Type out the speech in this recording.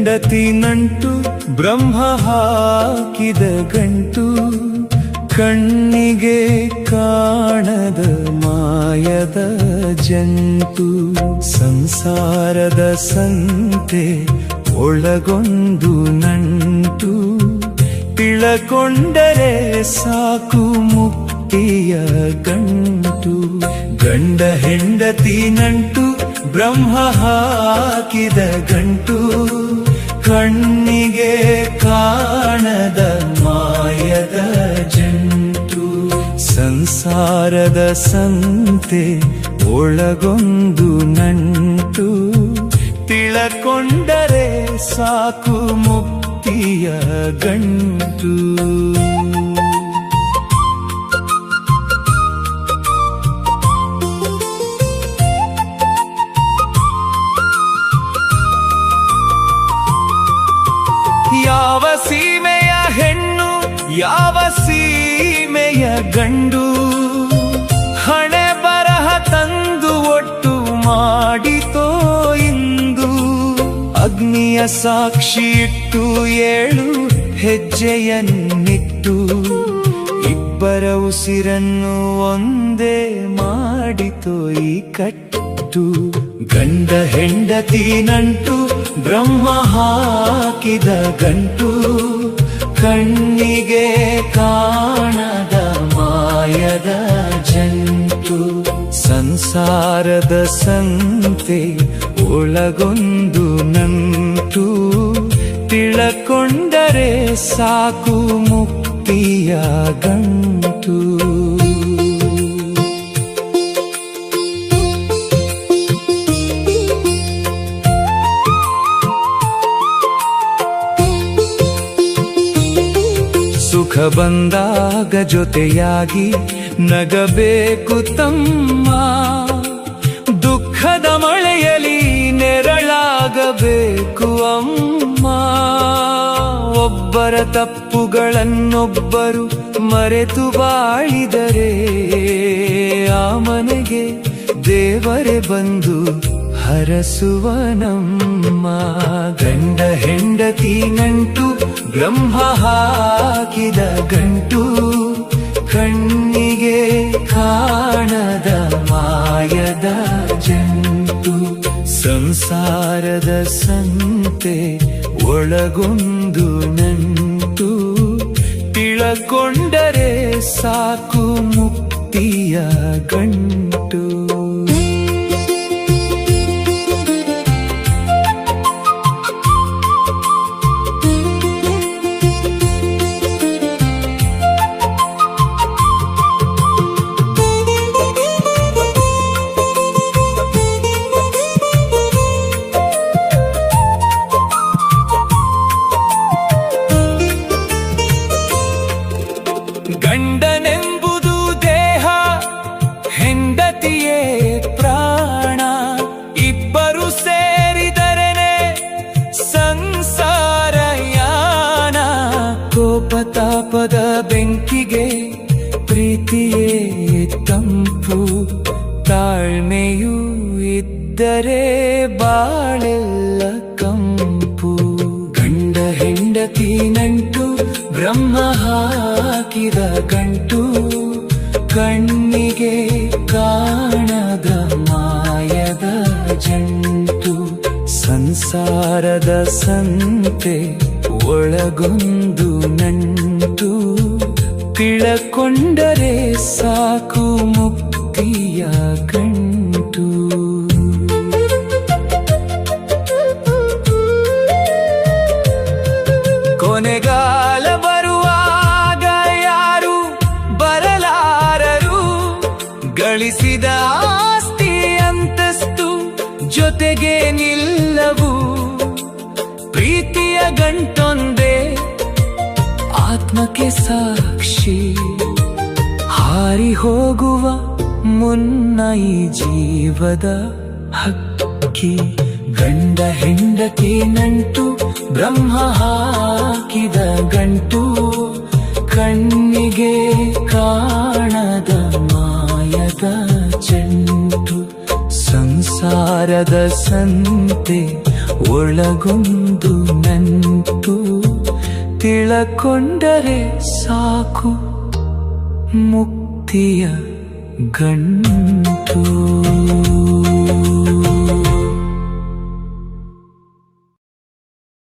ಹೆಂಡತಿ ನಂಟು ಬ್ರಹ್ಮ ಹಾಕಿದ ಗಂಟು ಕಣ್ಣಿಗೆ ಕಾಣದ ಮಾಯದ ಜಂತು ಸಂಸಾರದ ಸಂತೆ ಒಳಗೊಂದು ನಂಟು ತಿಳಕೊಂಡರೆ ಸಾಕು ಮುಕ್ತಿಯ ಗಂಟು ಗಂಡ ಹೆಂಡತಿ ನಂಟು ಬ್ರಹ್ಮ ಹಾಕಿದ ಗಂಟು ಕಣ್ಣಿಗೆ ಕಾಣದ ಮಾಯದ ಜಂಟು ಸಂಸಾರದ ಸಂತೆ ಒಳಗೊಂದು ನಂಟು ತಿಳಕೊಂಡರೆ ಸಾಕು ಮುಕ್ತಿಯ ಗಂಟು ಯಾವ ಸೀಮೆಯ ಹೆಣ್ಣು ಯಾವ ಸೀಮೆಯ ಗಂಡು ಹಣೆ ಬರಹ ತಂದು ಒಟ್ಟು ಮಾಡಿತೋ ಇಂದು ಅಗ್ನಿಯ ಸಾಕ್ಷಿ ಇಟ್ಟು 7 ಹೆಜ್ಜೆಯನ್ನಿಟ್ಟು ಇಬ್ಬರ ಉಸಿರನ್ನು ಒಂದೇ ಮಾಡಿತೋ ಈ ಕಟ್ಟು ಗಂಡ ಹೆಂಡತಿ ನಂಟು ಬ್ರಹ್ಮ ಹಾಕಿದ ಗಂಟು ಕಣ್ಣಿಗೆ ಕಾಣದ ಮಾಯದ ಜಂತು ಸಂಸಾರದ ಸಂತೆ ಒಳಗೊಂದು ನಂಟು ತಿಳಕೊಂಡರೆ ಸಾಕು ಮುಕ್ತಿಯ ಗಂಟು ಸುಖ ಬಂದಾಗ ಜೊತೆಯಾಗಿ ನಗಬೇಕು ತಮ್ಮ ದುಃಖದ ಮಳೆಯಲಿ ನೆರಳಾಗಬೇಕು ಅಮ್ಮ ಒಬ್ಬರ ತಪ್ಪುಗಳನ್ನೊಬ್ಬರು ಮರೆತು ಬಾಳಿದರೆ ಆ ಮನೆಗೆ ದೇವರೇ ಬಂದು ಹರಸುವನಮ್ಮ ಗಂಡ ಹೆಂಡತಿ ನಂಟು ಬ್ರಹ್ಮ ಹಾಕಿದ ಗಂಟು ಕಣ್ಣಿಗೆ ಕಾಣದ ಮಾಯದ ಜಂತು ಸಂಸಾರದ ಸಂತೆ ಒಳಗೊಂದು ನಂಟು ತಿಳಕೊಂಡರೆ ಸಾಕು ಮುಕ್ತಿಯ ಗಂಟು ಗಂಡನೆಂಬುದು ದೇಹ ಹೆಂಡತಿಯೇ ಪ್ರಾಣ ಇಬ್ಬರು ಸೇರಿದರೆನೆ ಸಂಸಾರ ಯಾನ ಕೋಪತಾಪದ ಬೆಂಕಿಗೆ ಪ್ರೀತಿಯೇ ತಂಪು ತಾಳ್ಮೆಯೂ ಇದ್ದರೆ ಬಾಳೆಲ್ಲ ಕಂಪು ಗಂಡ ಹೆಂಡತಿ ನಂಟು ಬ್ರಹ್ಮ ಹಾಕಿದ ಗಂಟು ಕಣ್ಣಿಗೆ ಕಾಣದ ಮಾಯದ ಜಂಟು ಸಂಸಾರದ ಸಂತೆ ಒಳಗೊಂದು ನಂಟು ತಿಳಕೊಂಡರೆ ಸಾಕು ಮುಕ್ತಿಯ ಗಂಟು ಕೊನೆಗಾಲ ಬರುವಾಗ ಯಾರು ಬರಲಾರರು ಗಳಿಸಿದ ಆಸ್ತಿ ಅಂತಸ್ತು ಜೊತೆಗೆ ನಿಲ್ಲವು ಪ್ರೀತಿಯ ಗಂಟೊಂದೇ ಆತ್ಮಕ್ಕೆ ಸಾಕ್ಷಿ ಹಾರಿ ಹೋಗುವ ಮುನ್ನ ಈ ಜೀವದ ಹಕ್ಕಿ ಗಂಡ ಹೆಂಡತಿ ನಂಟು ಬ್ರಹ್ಮ ಹಾಕಿದ ಗಂಟು ಕಣ್ಣಿಗೆ ಕಾಣದ ಮಾಯದ ಜಂಟು ಸಂಸಾರದ ಸಂತೆ ಒಳಗೊಂದು ನಂಟು ತಿಳಕೊಂಡರೆ ಸಾಕು ಮುಕ್ತಿಯ ಗಂಟು.